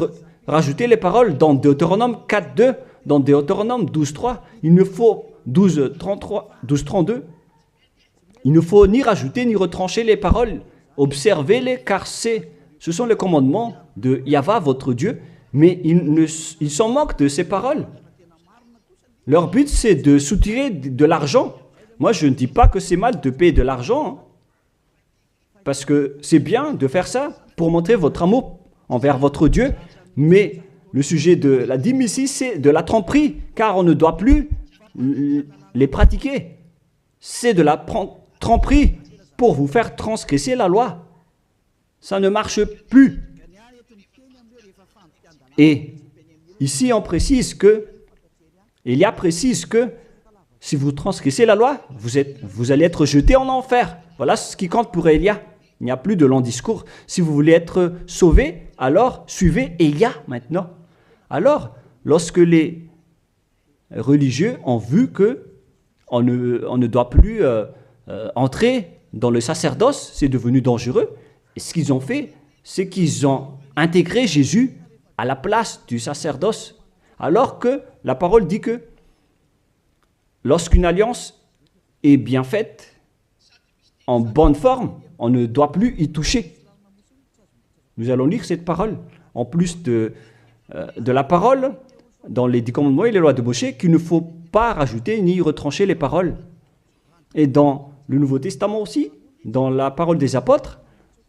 rajouter les paroles dans Deutéronome 4.2, dans Deutéronome 12.3, il ne faut 12.32, il ne faut ni rajouter ni retrancher les paroles. Observez-les car ce sont les commandements de Yahva, votre Dieu, mais ils s'en moquent de ces paroles. Leur but, c'est de soutirer de l'argent. Moi, je ne dis pas que c'est mal de payer de l'argent, parce que c'est bien de faire ça pour montrer votre amour envers votre Dieu, mais le sujet de la dîme ici, c'est de la tromperie, car on ne doit plus les pratiquer. C'est de la tromperie pour vous faire transgresser la loi. Ça ne marche plus. Et ici, on précise que, Élia précise que si vous transgressez la loi, vous allez être jeté en enfer. Voilà ce qui compte pour Élia. Il n'y a plus de long discours. Si vous voulez être sauvé, alors suivez Élia maintenant. Alors, lorsque les religieux ont vu qu'on ne doit plus entrer dans le sacerdoce, c'est devenu dangereux. Et ce qu'ils ont fait, c'est qu'ils ont intégré Jésus à la place du sacerdoce. Alors que la parole dit que lorsqu'une alliance est bien faite, en bonne forme, on ne doit plus y toucher. Nous allons lire cette parole. En plus de la parole, dans les 10 commandements et les lois de Moïse, qu'il ne faut pas rajouter ni retrancher les paroles. Et dans le Nouveau Testament aussi, dans la parole des apôtres,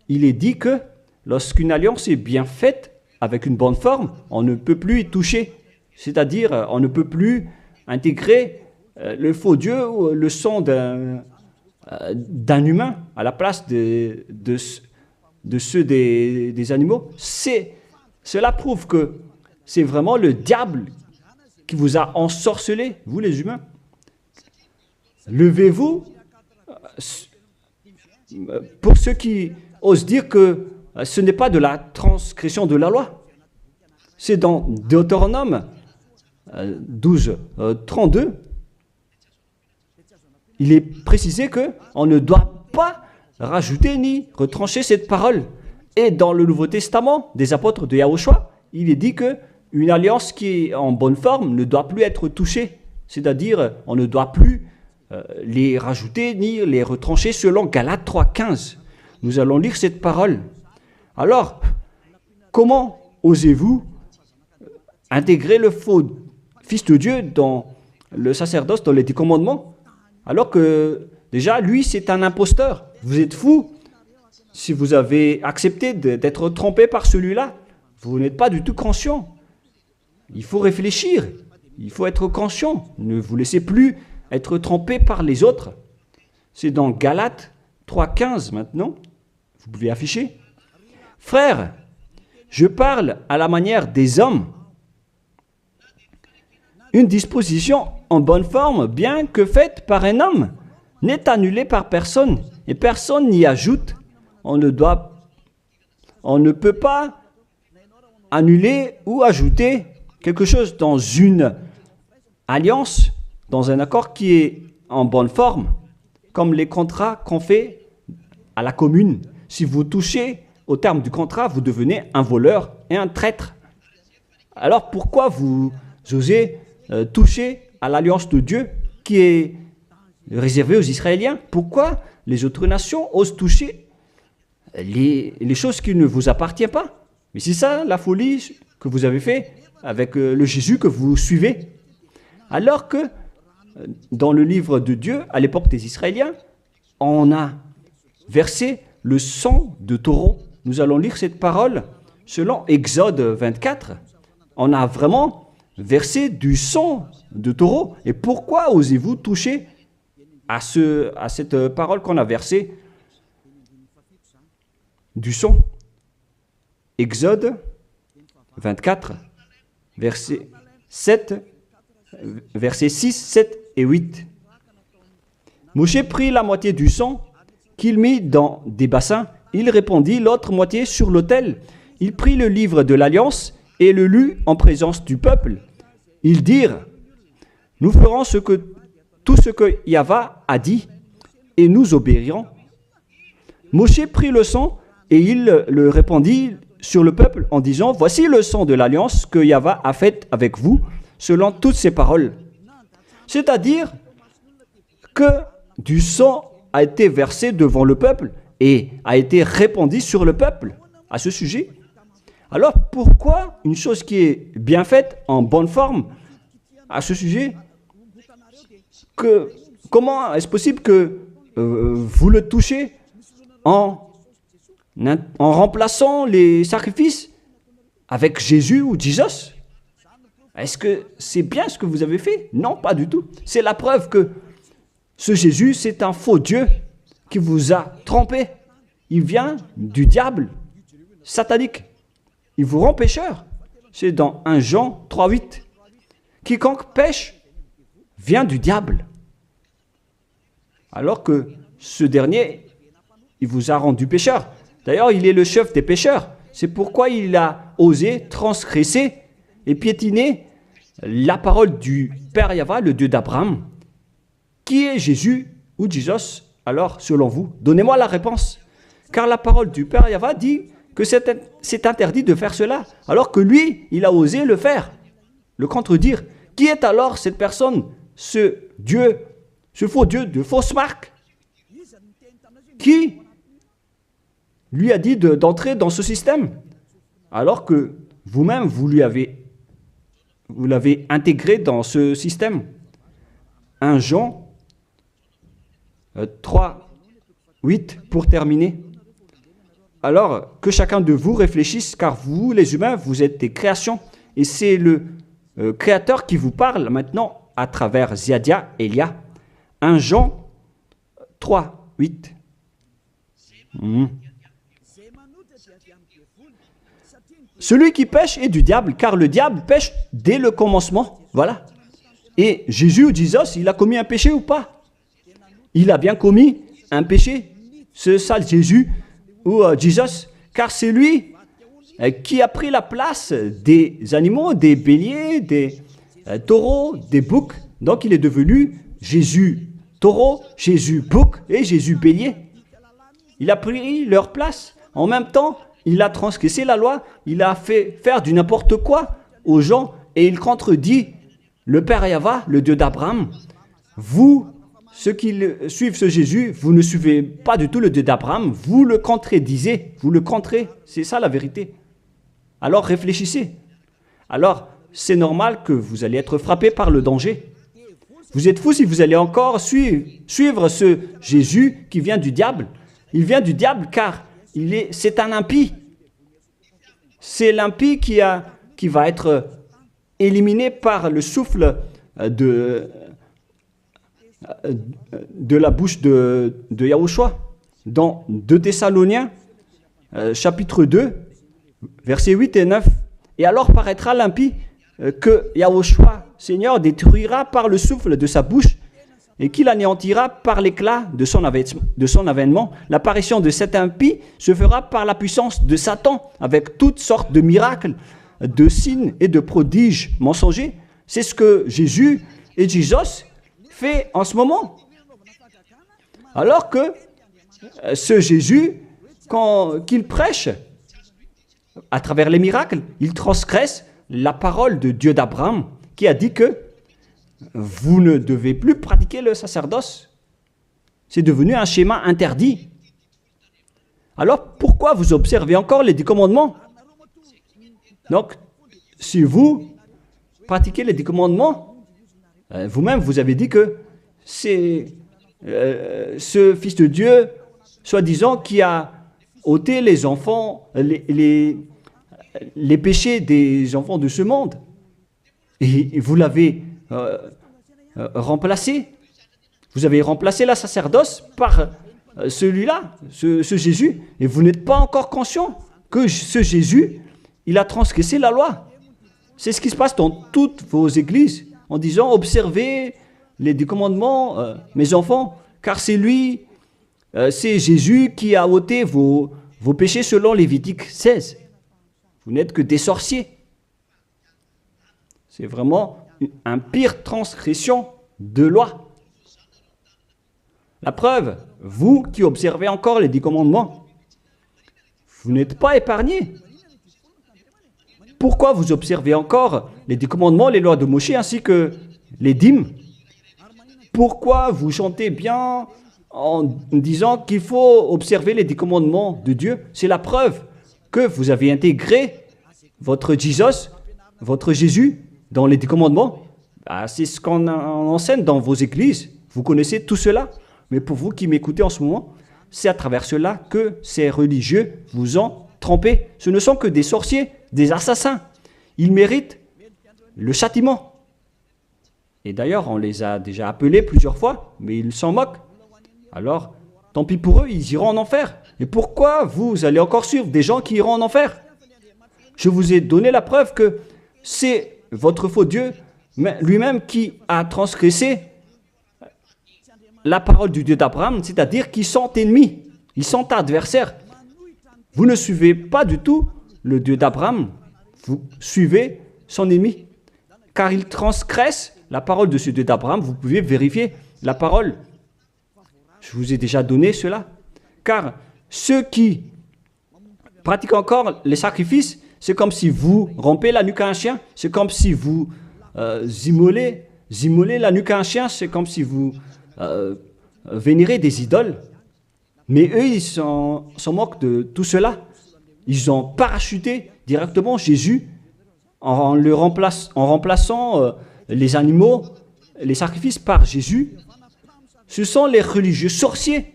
il est dit que lorsqu'une alliance est bien faite, avec une bonne forme, on ne peut plus y toucher. C'est-à-dire, on ne peut plus intégrer le faux Dieu ou le sang d'un humain à la place de ceux des animaux. Cela prouve que c'est vraiment le diable qui vous a ensorcelé, vous les humains. Levez-vous. Pour ceux qui osent dire que ce n'est pas de la transgression de la loi. C'est dans Deutéronome 12, 32. Il est précisé qu'on ne doit pas rajouter ni retrancher cette parole. Et dans le Nouveau Testament des apôtres de Yahushua, il est dit qu'une alliance qui est en bonne forme ne doit plus être touchée. C'est-à-dire, on ne doit plus les rajouter ni les retrancher selon Galates 3.15. Nous allons lire cette parole. Alors, comment osez-vous intégrer le faux Fils de Dieu dans le sacerdoce, dans les 10 commandements, alors que déjà, lui, c'est un imposteur. Vous êtes fou. Si vous avez accepté d'être trompé par celui-là, vous n'êtes pas du tout conscient. Il faut réfléchir. il faut être conscient. Ne vous laissez plus être trompé par les autres. C'est dans Galates 3,15 maintenant. Vous pouvez afficher. Frères, je parle à la manière des hommes. Une disposition en bonne forme, bien que faite par un homme, n'est annulée par personne et personne n'y ajoute. On ne peut pas annuler ou ajouter quelque chose dans une alliance, dans un accord qui est en bonne forme, comme les contrats qu'on fait à la commune. Si vous touchez au terme du contrat, vous devenez un voleur et un traître. Alors pourquoi vous osez toucher à l'alliance de Dieu qui est réservée aux Israéliens? Pourquoi les autres nations osent toucher les choses qui ne vous appartiennent pas? Mais c'est ça la folie que vous avez fait avec le Jésus que vous suivez. Alors que dans le livre de Dieu, à l'époque des Israéliens, on a versé le sang de taureau. Nous allons lire cette parole selon Exode 24. On a vraiment versé du sang de taureau. Et pourquoi osez-vous toucher à cette parole qu'on a versée du sang? Exode 24, versets 6, 7 et 8. Moshe prit la moitié du sang qu'il mit dans des bassins. Il répandit l'autre moitié sur l'autel. Il prit le livre de l'Alliance et le lut en présence du peuple. Ils dirent, « Nous ferons tout ce que Yahva a dit, et nous obéirons. » Moshe prit le sang et il le répandit sur le peuple en disant, « Voici le sang de l'Alliance que Yahva a faite avec vous, selon toutes ces paroles. » C'est-à-dire que du sang a été versé devant le peuple et a été répandu sur le peuple à ce sujet. Alors pourquoi une chose qui est bien faite, en bonne forme, à ce sujet, comment est-ce possible que vous le touchez en remplaçant les sacrifices avec Jésus ou Jesus? Est-ce que c'est bien ce que vous avez fait? Non, pas du tout. C'est la preuve que ce Jésus, c'est un faux Dieu qui vous a trompé. Il vient du diable satanique. Il vous rend pécheur. C'est dans 1 Jean 3,8. Quiconque pêche vient du diable. Alors que ce dernier, il vous a rendu pécheur. D'ailleurs, il est le chef des pécheurs. C'est pourquoi il a osé transgresser et piétiner la parole du Père Yahva, le Dieu d'Abraham. Qui est Jésus ou Jesus alors, selon vous? Donnez-moi la réponse. Car la parole du Père Yahva dit que c'est interdit de faire cela, alors que lui, il a osé le faire, le contredire. Qui est alors cette personne, ce Dieu, ce faux Dieu de fausse marque, qui lui a dit d'entrer dans ce système, alors que vous-même, vous l'avez intégré dans ce système? 1 Jean 3, 8 pour terminer. Alors, que chacun de vous réfléchisse, car vous, les humains, vous êtes des créations, et c'est le Créateur qui vous parle maintenant à travers Ziadia Elia. 1 Jean 3, 8. Celui qui pêche est du diable, car le diable pêche dès le commencement. Voilà. Et Jésus ou Jesus, il a commis un péché ou pas? Il a bien commis un péché, ce sale Jésus ou Jesus, car c'est lui qui a pris la place des animaux, des béliers, des taureaux, des boucs. Donc il est devenu Jésus taureau, Jésus bouc et Jésus bélier. Il a pris leur place. En même temps, il a transgressé la loi, il a fait faire du n'importe quoi aux gens et il contredit le Père Yahva, le Dieu d'Abraham. Vous, ceux qui suivent ce Jésus, vous ne suivez pas du tout le Dieu d'Abraham, vous le contredisez, vous le contrez, c'est ça la vérité. Alors réfléchissez. Alors, c'est normal que vous allez être frappé par le danger. Vous êtes fous si vous allez encore suivre ce Jésus qui vient du diable. Il vient du diable car c'est un impie. C'est l'impie qui va être éliminés par le souffle de la bouche de Yahushua. Dans 2 Thessaloniens, chapitre 2, versets 8 et 9. Et alors paraîtra l'impie que Yahushua, Seigneur, détruira par le souffle de sa bouche et qu'il anéantira par l'éclat de son avènement. L'apparition de cet impie se fera par la puissance de Satan, avec toutes sortes de miracles, de signes et de prodiges mensongers. C'est ce que Jésus et Jesus fait en ce moment. Alors que ce Jésus, qu'il prêche à travers les miracles, il transgresse la parole de Dieu d'Abraham, qui a dit que vous ne devez plus pratiquer le sacerdoce. C'est devenu un schéma interdit. Alors, pourquoi vous observez encore les 10 commandements? Donc, si vous pratiquez les 10 commandements, vous-même, vous avez dit que c'est ce Fils de Dieu, soi-disant, qui a ôté les enfants, les péchés des enfants de ce monde. Et vous l'avez remplacé. Vous avez remplacé la sacerdoce par celui-là, ce Jésus. Et vous n'êtes pas encore conscient que ce Jésus, il a transgressé la loi. C'est ce qui se passe dans toutes vos églises, en disant, observez les 10 commandements, mes enfants, car c'est lui, c'est Jésus qui a ôté vos péchés selon Lévitique 16. Vous n'êtes que des sorciers. C'est vraiment une pire transgression de loi. La preuve, vous qui observez encore les 10 commandements, vous n'êtes pas épargnés. Pourquoi vous observez encore les 10 commandements, les lois de Moïse ainsi que les dîmes? Pourquoi vous chantez bien en disant qu'il faut observer les 10 commandements de Dieu? C'est la preuve que vous avez intégré votre Jesus, votre Jésus, dans les 10 commandements. C'est ce qu'on enseigne dans vos églises. Vous connaissez tout cela. Mais pour vous qui m'écoutez en ce moment, c'est à travers cela que ces religieux vous ont trompé. Ce ne sont que des sorciers, des assassins. Ils méritent le châtiment. Et d'ailleurs, on les a déjà appelés plusieurs fois, mais ils s'en moquent. Alors, tant pis pour eux, ils iront en enfer. Et pourquoi vous allez encore suivre des gens qui iront en enfer? Je vous ai donné la preuve que c'est votre faux Dieu lui-même qui a transgressé la parole du Dieu d'Abraham, c'est-à-dire qu'ils sont ennemis, ils sont adversaires. Vous ne suivez pas du tout le Dieu d'Abraham, vous suivez son ennemi, car il transgresse la parole de ce Dieu d'Abraham. Vous pouvez vérifier la parole. Je vous ai déjà donné cela. Car ceux qui pratiquent encore les sacrifices, c'est comme si vous rompez la nuque à un chien, c'est comme si vous immolez la nuque à un chien, c'est comme si vous vénérez des idoles. Mais eux, ils s'en moquent de tout cela. Ils ont parachuté directement Jésus en remplaçant les animaux, les sacrifices par Jésus. Ce sont les religieux sorciers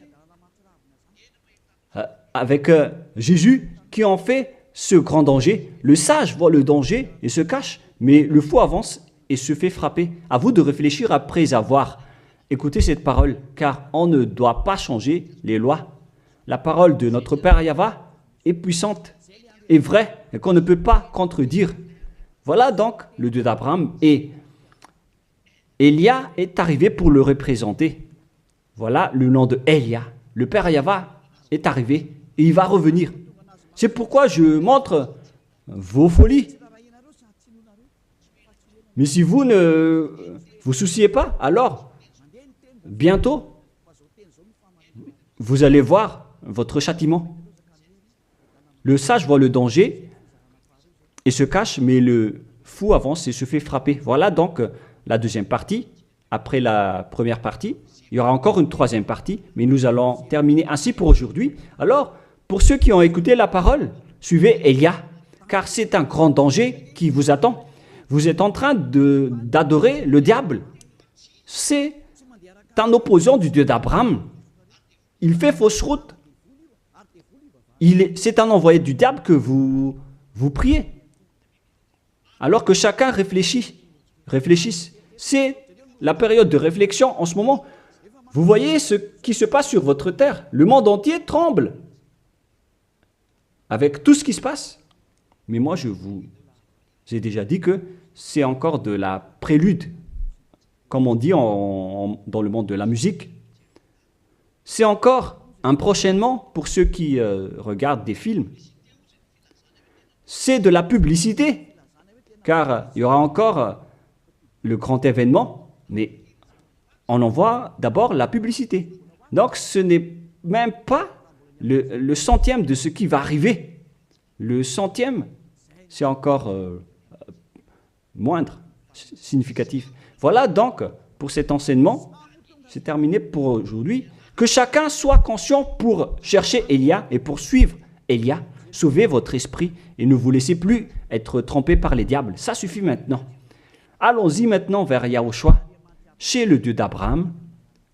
avec Jésus qui ont fait ce grand danger. Le sage voit le danger et se cache, mais le fou avance et se fait frapper. À vous de réfléchir après avoir écouté cette parole, car on ne doit pas changer les lois. La parole de notre Père Yahva est puissante et vraie et qu'on ne peut pas contredire. Voilà donc le Dieu d'Abraham, et Élia est arrivé pour le représenter. Voilà le nom de Élia. Le Père Yahva est arrivé et il va revenir. C'est pourquoi je montre vos folies. Mais si vous ne vous souciez pas, alors bientôt vous allez voir votre châtiment. Le sage voit le danger et se cache, mais le fou avance et se fait frapper. Voilà donc la deuxième partie. Après la première partie, il y aura encore une troisième partie, mais nous allons terminer ainsi pour aujourd'hui. Alors, pour ceux qui ont écouté la parole, suivez Élia, car c'est un grand danger qui vous attend. Vous êtes en train d'adorer le diable. C'est un opposant du Dieu d'Abraham. Il fait fausse route. C'est un envoyé du diable que vous priez. Alors que chacun réfléchisse. C'est la période de réflexion en ce moment. Vous voyez ce qui se passe sur votre terre. Le monde entier tremble avec tout ce qui se passe. Mais moi, je vous ai déjà dit que c'est encore de la prélude, comme on dit dans le monde de la musique. C'est encore un prochainement pour ceux qui regardent des films. C'est de la publicité, car il y aura encore le grand événement, mais on en voit d'abord la publicité. Donc ce n'est même pas le centième de ce qui va arriver. Le centième, c'est encore moindre, significatif. Voilà donc pour cet enseignement, c'est terminé pour aujourd'hui. Que chacun soit conscient pour chercher Élia et pour suivre Élia. Sauvez votre esprit et ne vous laissez plus être trompé par les diables. Ça suffit maintenant. Allons-y maintenant vers Yahushua, chez le Dieu d'Abraham,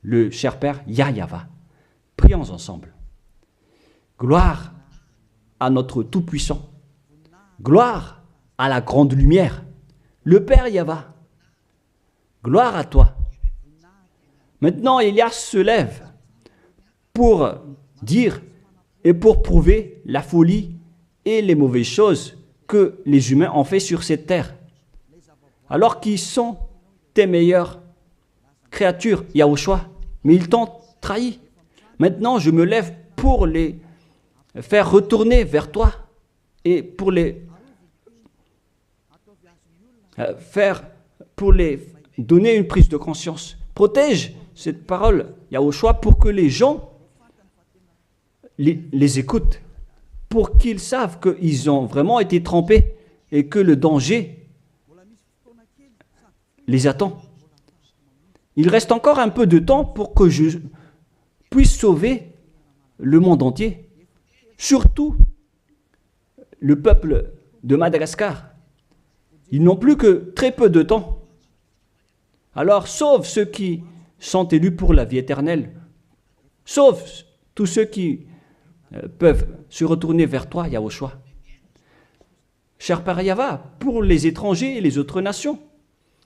le cher Père Yahweh. Prions ensemble. Gloire à notre Tout-Puissant. Gloire à la grande lumière, le Père Yahweh. Gloire à toi. Maintenant, Élia se lève pour dire et pour prouver la folie et les mauvaises choses que les humains ont fait sur cette terre. Alors qu'ils sont tes meilleures créatures, Yahushua, mais ils t'ont trahi. Maintenant, je me lève pour les faire retourner vers toi et pour les donner une prise de conscience. Protège cette parole, Yahushua, pour que les gens les écoutent, pour qu'ils savent qu'ils ont vraiment été trempés et que le danger les attend. Il reste encore un peu de temps pour que je puisse sauver le monde entier, surtout le peuple de Madagascar. Ils n'ont plus que très peu de temps. Alors sauve ceux qui sont élus pour la vie éternelle. Sauve tous ceux qui peuvent se retourner vers toi, Yahushua. Cher Père Yahweh, pour les étrangers et les autres nations,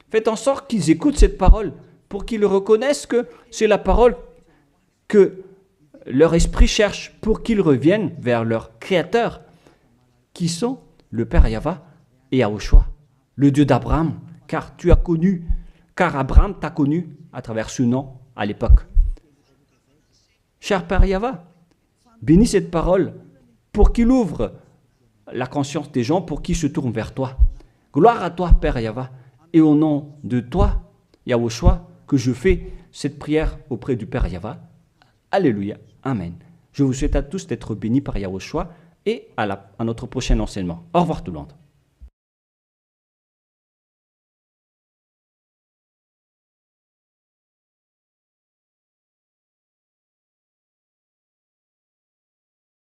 faites en sorte qu'ils écoutent cette parole, pour qu'ils reconnaissent que c'est la parole que leur esprit cherche, pour qu'ils reviennent vers leur Créateur, qui sont le Père Yahweh et Yahushua, le Dieu d'Abraham, car Abraham t'a connu à travers ce nom à l'époque. Cher Père Yahweh, bénis cette parole pour qu'il ouvre la conscience des gens, pour qu'ils se tournent vers toi. Gloire à toi, Père Yahweh, et au nom de toi, Yahushua, que je fais cette prière auprès du Père Yahweh. Alléluia. Amen. Je vous souhaite à tous d'être bénis par Yahushua et à notre prochain enseignement. Au revoir tout le monde.